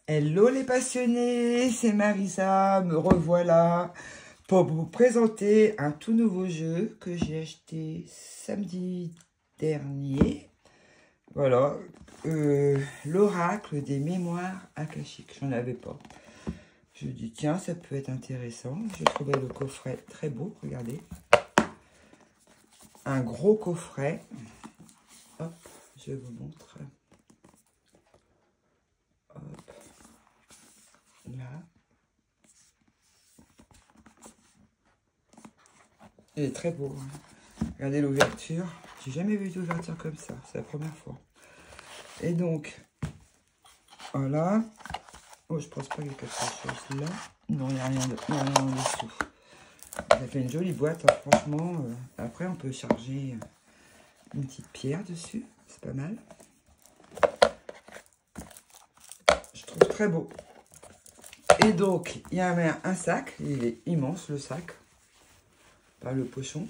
Hello les passionnés, c'est Marisa, me revoilà pour vous présenter un tout nouveau jeu que j'ai acheté samedi dernier. Voilà, l'oracle des mémoires akashiques, j'en avais pas. Je me dis tiens, ça peut être intéressant. Je trouvais le coffret très beau, regardez. Un gros coffret. Hop, je vous montre. Hop. Là. Il est très beau. Hein. Regardez l'ouverture. J'ai jamais vu d'ouverture comme ça. C'est la première fois. Et donc, voilà. Oh, je pense pas qu'il y ait quelque chose là. Non, il n'y a rien en dessous. Ça fait une jolie boîte, hein, franchement. Après, on peut charger une petite pierre dessus. C'est pas mal. Je trouve très beau. Et donc, il y a un sac. Il est immense, le sac. Par le pochon.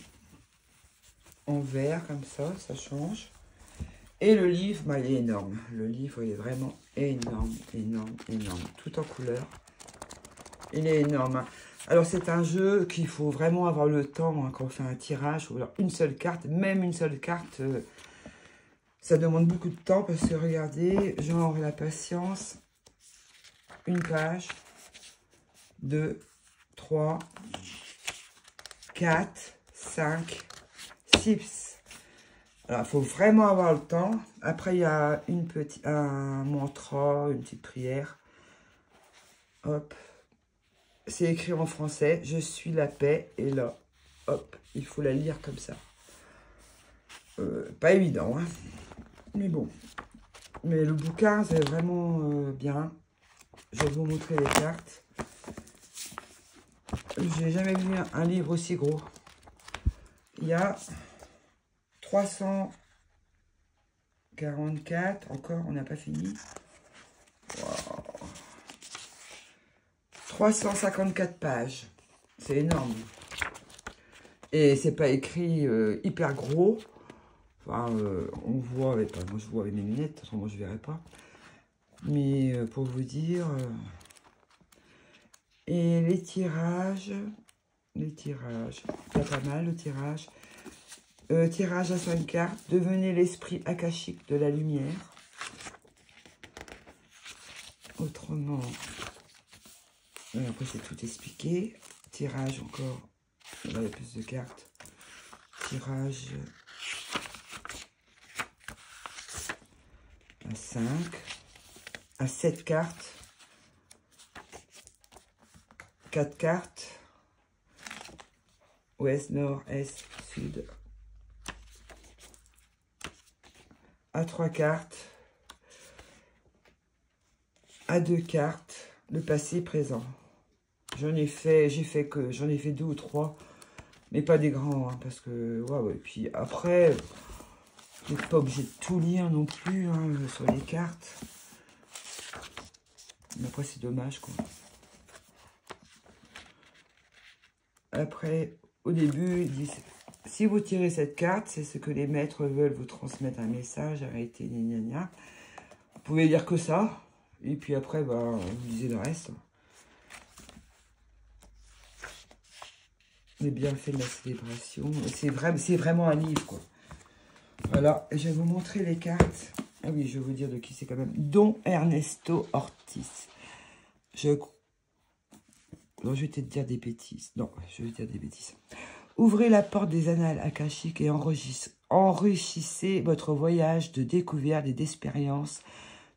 En verre, comme ça change. Et le livre, bah, il est énorme. Le livre, il est vraiment énorme, énorme, énorme. Tout en couleur. Il est énorme. Hein. Alors, c'est un jeu qu'il faut vraiment avoir le temps hein, quand on fait un tirage. Ou alors une seule carte. Même une seule carte, ça demande beaucoup de temps. Parce que, regardez, genre la patience. Une page. 2, 3, 4, 5, 6. Alors, il faut vraiment avoir le temps. Après, il y a un mantra, une petite prière. Hop. C'est écrit en français. Je suis la paix. Et là, hop, il faut la lire comme ça. Pas évident, hein. Mais bon. Mais le bouquin, c'est vraiment bien. Je vais vous montrer les cartes. J'ai jamais vu un livre aussi gros. Il y a 344, encore, on n'a pas fini. Wow. 354 pages. C'est énorme. Et c'est pas écrit hyper gros. Enfin, on voit avec... moi, je vois avec mes lunettes. De toute façon, moi, je verrai pas. Mais pour vous dire... et les tirages... pas mal, le tirage... tirage à 5 cartes. Devenez l'esprit akashique de la lumière. Autrement, après c'est tout expliqué. Tirage encore. Là, il y a plus de cartes. Tirage à 5. À 7 cartes. 4 cartes. Ouest, nord, est, sud. À 3 cartes, à 2 cartes, le passé présent. J'en ai fait 2 ou 3, mais pas des grands, hein, parce que, ouais, puis après, vous n'êtes pas obligé de tout lire non plus, hein, sur les cartes. Mais après, c'est dommage, quoi. Après, au début, ils disent... Si vous tirez cette carte, c'est ce que les maîtres veulent vous transmettre un message, arrêtez, gna gna gna. Vous pouvez lire que ça, et puis après, bah, vous lisez le reste. Les bienfaits de la célébration. C'est vraiment un livre, quoi. Voilà, je vais vous montrer les cartes. Ah oui, je vais vous dire de qui c'est quand même. Don Ernesto Ortiz. Non, je vais peut-être dire des bêtises. Non, je vais dire des bêtises. Ouvrez la porte des annales akashiques et enrichissez votre voyage de découverte et d'expériences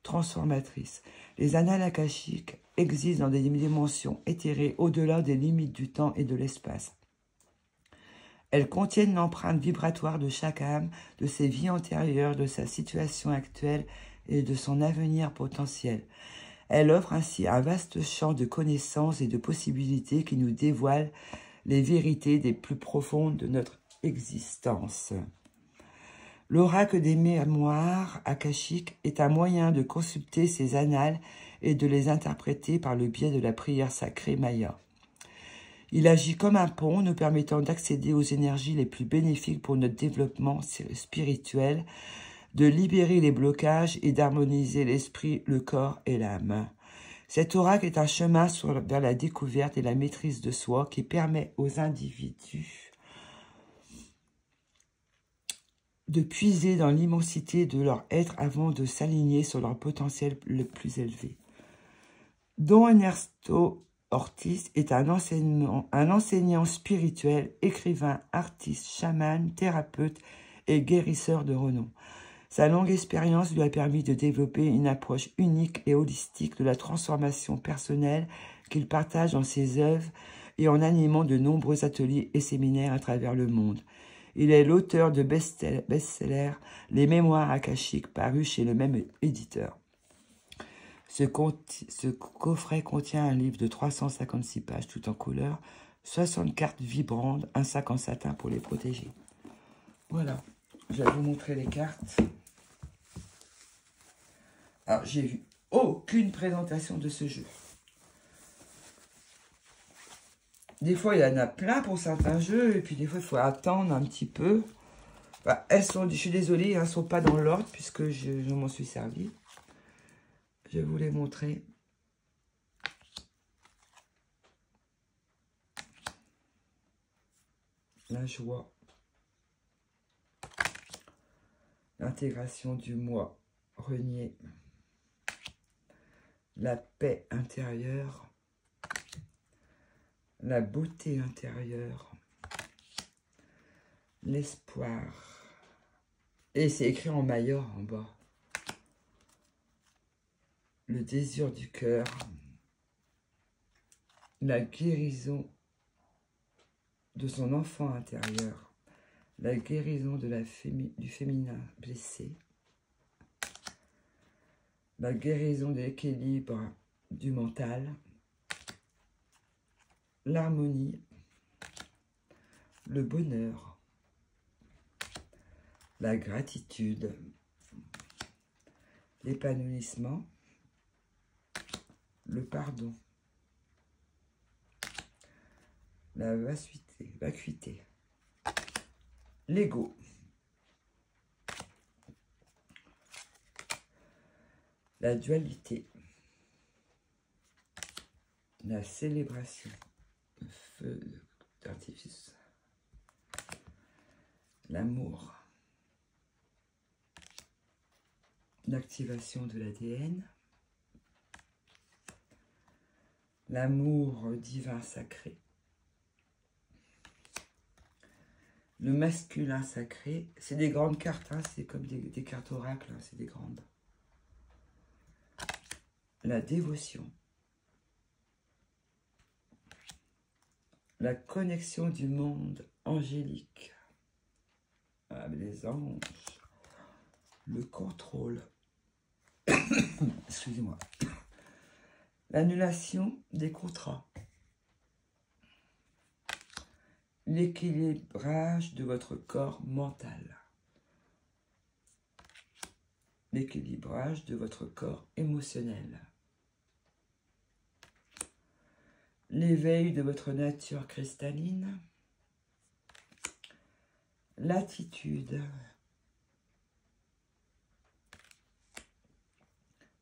transformatrices. Les annales akashiques existent dans des dimensions éthérées au-delà des limites du temps et de l'espace. Elles contiennent l'empreinte vibratoire de chaque âme, de ses vies antérieures, de sa situation actuelle et de son avenir potentiel. Elles offrent ainsi un vaste champ de connaissances et de possibilités qui nous dévoilent les vérités des plus profondes de notre existence. L'oracle des mémoires akashiques est un moyen de consulter ces annales et de les interpréter par le biais de la prière sacrée Maya. Il agit comme un pont, nous permettant d'accéder aux énergies les plus bénéfiques pour notre développement spirituel, de libérer les blocages et d'harmoniser l'esprit, le corps et l'âme. Cet oracle est un chemin vers la découverte et la maîtrise de soi qui permet aux individus de puiser dans l'immensité de leur être avant de s'aligner sur leur potentiel le plus élevé. Don Ernesto Ortiz est un enseignant spirituel, écrivain, artiste, chaman, thérapeute et guérisseur de renom. Sa longue expérience lui a permis de développer une approche unique et holistique de la transformation personnelle qu'il partage dans ses œuvres et en animant de nombreux ateliers et séminaires à travers le monde. Il est l'auteur de best-sellers Les Mémoires akashiques, parus chez le même éditeur. Ce coffret contient un livre de 356 pages tout en couleur, 60 cartes vibrantes, un sac en satin pour les protéger. Voilà, je vais vous montrer les cartes. Alors, j'ai vu aucune présentation de ce jeu. Des fois, il y en a plein pour certains jeux, et puis des fois, il faut attendre un petit peu. Enfin, je suis désolée, elles ne sont pas dans l'ordre, puisque je m'en suis servi. Je vais vous les montrer. La joie. L'intégration du moi renié. La paix intérieure. La beauté intérieure. L'espoir. Et c'est écrit en maillot en bas. Le désir du cœur. La guérison de son enfant intérieur. La guérison de du féminin blessé. La guérison de l'équilibre du mental. L'harmonie. Le bonheur. La gratitude. L'épanouissement. Le pardon. La vacuité. L'ego. La dualité. La célébration. Le feu d'artifice. L'amour. L'activation de l'ADN. L'amour divin sacré. Le masculin sacré. C'est des grandes cartes, hein, c'est comme des cartes oracles, hein, c'est des grandes. La dévotion. La connexion du monde angélique. Avec les anges. Le contrôle. Excusez-moi. L'annulation des contrats. L'équilibrage de votre corps mental. L'équilibrage de votre corps émotionnel. L'éveil de votre nature cristalline. L'attitude.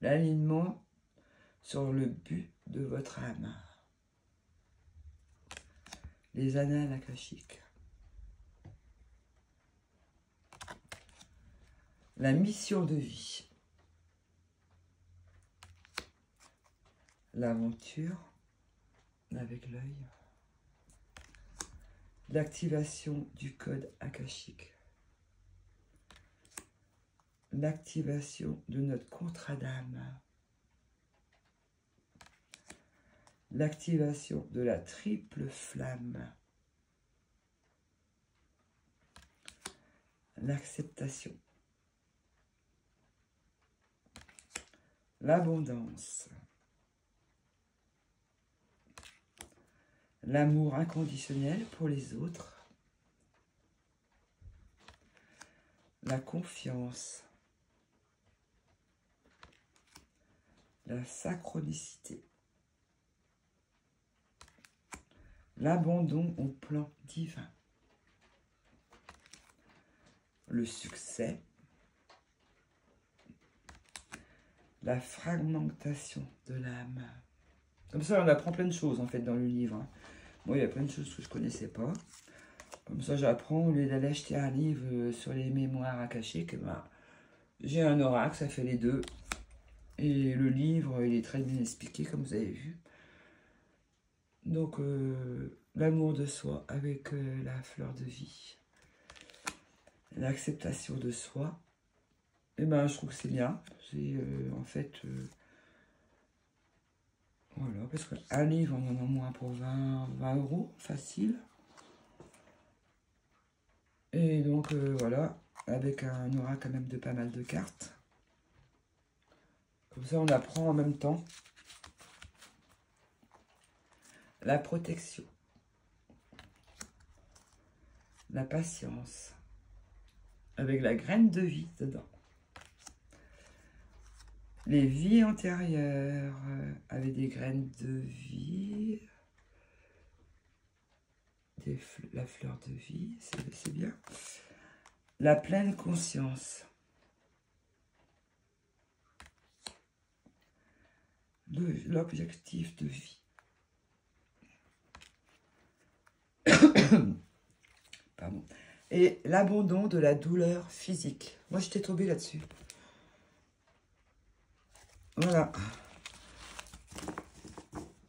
L'alignement sur le but de votre âme. Les annales akashiques. La mission de vie. L'aventure avec l'œil. L'activation du code akashique. L'activation de notre contrat d'âme. L'activation de la triple flamme. L'acceptation. L'abondance. L'amour inconditionnel pour les autres. La confiance. La synchronicité. L'abandon au plan divin. Le succès. La fragmentation de l'âme. Comme ça, on apprend plein de choses, en fait, dans le livre. Moi, il y a plein de choses que je ne connaissais pas. Comme ça, j'apprends, au lieu d'aller acheter un livre sur les mémoires akashiques, ben, j'ai un oracle, ça fait les deux. Et le livre, il est très bien expliqué, comme vous avez vu. Donc, l'amour de soi avec la fleur de vie. L'acceptation de soi. Et ben, je trouve que c'est bien. C'est en fait... voilà, parce qu'un livre, on en a moins pour 20 €, facile. Et donc, voilà, avec un aura quand même de pas mal de cartes. Comme ça, on apprend en même temps. La protection. La patience. Avec la graine de vie dedans. Les vies antérieures avec des graines de vie. La fleur de vie, c'est bien. La pleine conscience. L'objectif de vie. Pardon. Et l'abandon de la douleur physique. Moi, j'étais tombée là-dessus. Voilà.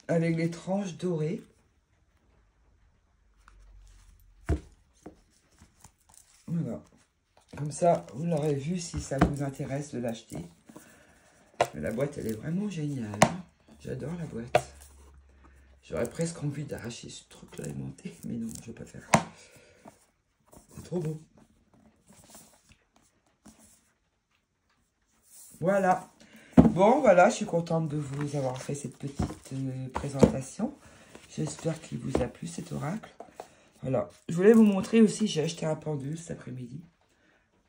Avec les tranches dorées. Voilà. Comme ça, vous l'aurez vu si ça vous intéresse de l'acheter. La boîte, elle est vraiment géniale. J'adore la boîte. J'aurais presque envie d'arracher ce truc-là aimanté, mais non, je ne vais pas faire. C'est trop beau. Voilà. Bon, voilà, je suis contente de vous avoir fait cette petite présentation. J'espère qu'il vous a plu, cet oracle. Voilà. Je voulais vous montrer aussi, j'ai acheté un pendule cet après-midi.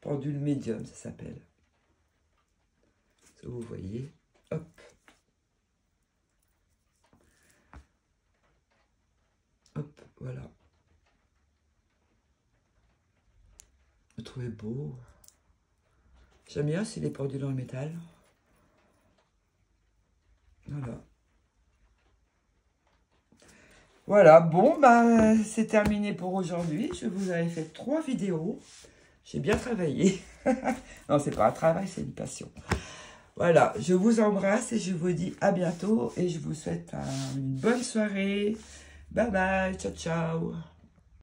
Pendule médium, ça s'appelle. Vous voyez. Hop. Hop, voilà. Vous trouvez beau. J'aime bien, c'est les pendules en métal. Voilà. Voilà, bon, bah, c'est terminé pour aujourd'hui. Je vous avais fait 3 vidéos. J'ai bien travaillé. Non, c'est pas un travail, c'est une passion. Voilà, je vous embrasse et je vous dis à bientôt. Et je vous souhaite une bonne soirée. Bye bye, ciao, ciao.